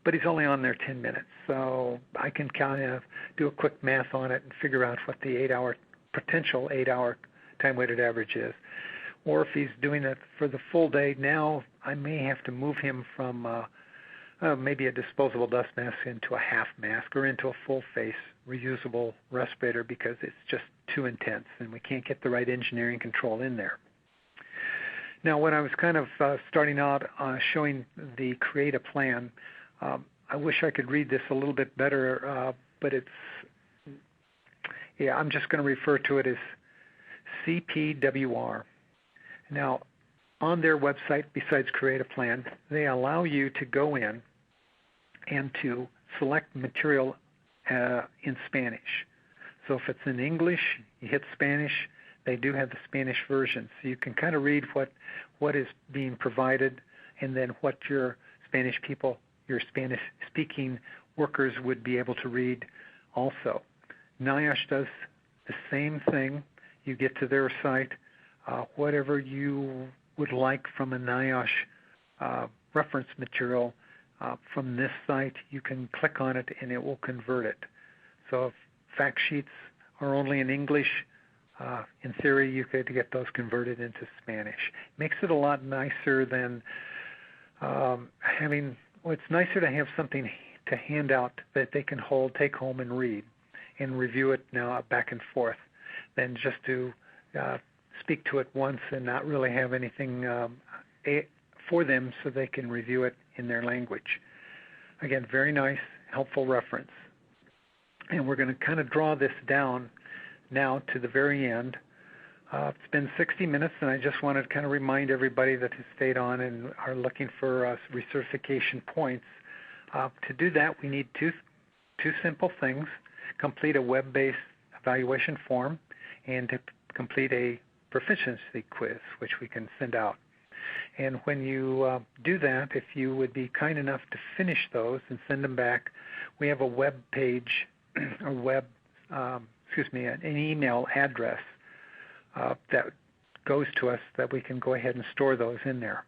but he's only on there 10 minutes. So I can kind of do a quick math on it and figure out what the potential 8-hour time-weighted average is. Or if he's doing it for the full day, now I may have to move him from maybe a disposable dust mask into a half mask or into a full-face reusable respirator because it's just too intense and we can't get the right engineering control in there. Now, when I was kind of starting out showing the create a plan, I wish I could read this a little bit better, but I'm just going to refer to it as CPWR. Now, on their website, besides create a plan, they allow you to go in and to select material in Spanish. So if it's in English, you hit Spanish. They do have the Spanish version, so you can kind of read what is being provided and then what your Spanish people, your Spanish-speaking workers would be able to read also. NIOSH does the same thing. You get to their site, whatever you would like from a NIOSH reference material from this site, you can click on it and it will convert it. So if fact sheets are only in English, in theory you could get those converted into Spanish. Makes it a lot nicer than it's nicer to have something to hand out that they can hold, take home and read and review it now back and forth than just to speak to it once and not really have anything for them so they can review it in their language. Again, very nice, helpful reference. And we're going to kind of draw this down now to the very end. It's been 60 minutes, and I just wanted to kind of remind everybody that has stayed on and are looking for recertification points. To do that, we need two simple things: complete a web-based evaluation form and to complete a proficiency quiz, which we can send out. And when you do that, if you would be kind enough to finish those and send them back, we have a web page, an email address that goes to us that we can go ahead and store those in there.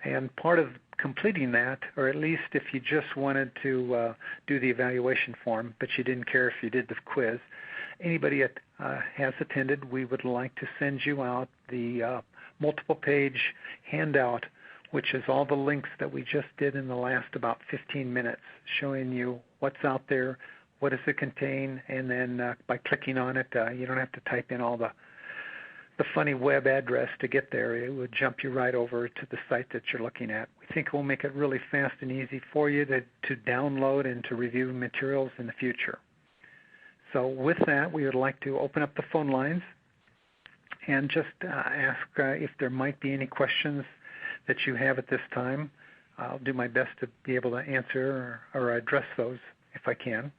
And part of completing that, or at least if you just wanted to do the evaluation form, but you didn't care if you did the quiz, anybody that has attended, we would like to send you out the multiple page handout, which is all the links that we just did in the last about 15 minutes, showing you what's out there, what does it contain, and then by clicking on it, you don't have to type in all the funny web address to get there. It would jump you right over to the site that you're looking at. We think it will make it really fast and easy for you to download and to review materials in the future. So with that, we would like to open up the phone lines and just ask if there might be any questions that you have at this time. I'll do my best to be able to answer or address those if I can.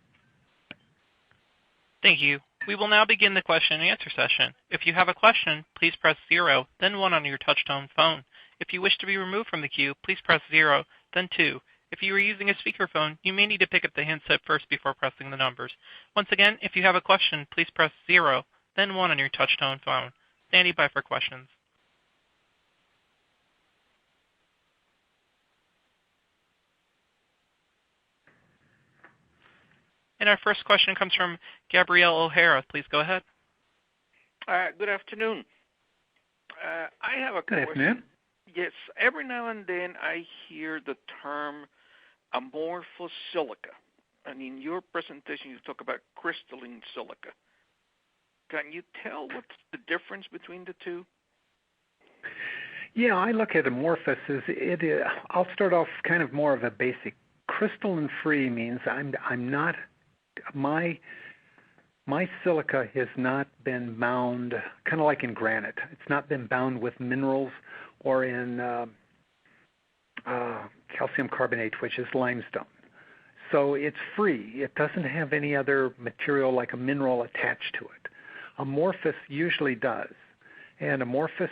Thank you. We will now begin the question and answer session. If you have a question, please press 0, then 1 on your touch-tone phone. If you wish to be removed from the queue, please press 0, then 2. If you are using a speakerphone, you may need to pick up the handset first before pressing the numbers. Once again, if you have a question, please press 0, then 1 on your touch-tone phone. Standing by for questions. And our first question comes from Gabrielle O'Hara. Please go ahead. Good afternoon. I have a question. Good afternoon. Yes, every now and then I hear the term amorphous silica. And in your presentation, you talk about crystalline silica. Can you tell what's the difference between the two? Yeah, I look at amorphous as I'll start off kind of more of a basic. Crystalline free means I'm not. My silica has not been bound, kind of like in granite. It's not been bound with minerals or in calcium carbonate, which is limestone. So it's free. It doesn't have any other material like a mineral attached to it. Amorphous usually does. And amorphous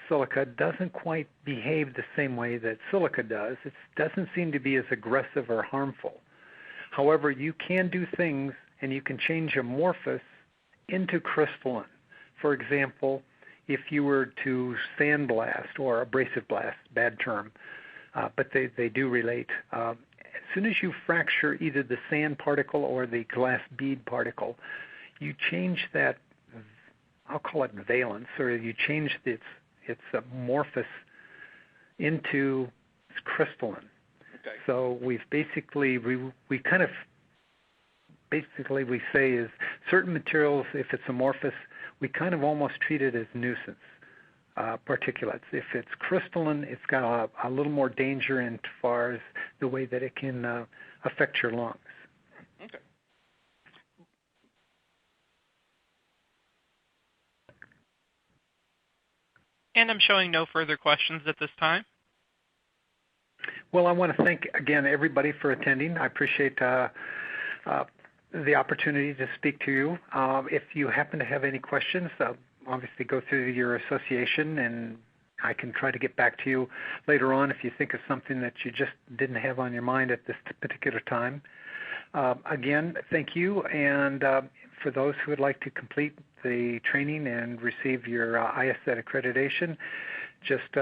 silica doesn't quite behave the same way that silica does. It doesn't seem to be as aggressive or harmful. However, you can do things and you can change amorphous into crystalline. For example, if you were to sandblast or abrasive blast, bad term, but they do relate. As soon as you fracture either the sand particle or the glass bead particle, you change that, I'll call it valence, or you change its amorphous into crystalline. Okay. So we've basically, we kind of, basically we say is certain materials, if it's amorphous, we kind of almost treat it as nuisance particulates. If it's crystalline, it's got a little more danger in as far as the way that it can affect your lungs. Okay. And I'm showing no further questions at this time. Well, I want to thank, again, everybody for attending. I appreciate the opportunity to speak to you. If you happen to have any questions, obviously go through your association, and I can try to get back to you later on if you think of something that you just didn't have on your mind at this particular time. Again, thank you, and for those who would like to complete the training and receive your ISET accreditation, just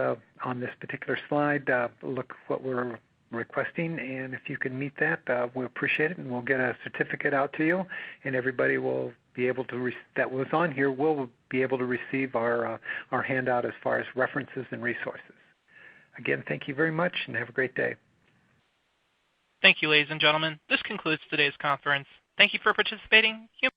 on this particular slide, look what we're requesting, and if you can meet that, we'll appreciate it, and we'll get a certificate out to you, and everybody will be able to, that was on here, will be able to receive our handout as far as references and resources. Again, thank you very much, and have a great day. Thank you, ladies and gentlemen. This concludes today's conference. Thank you for participating. You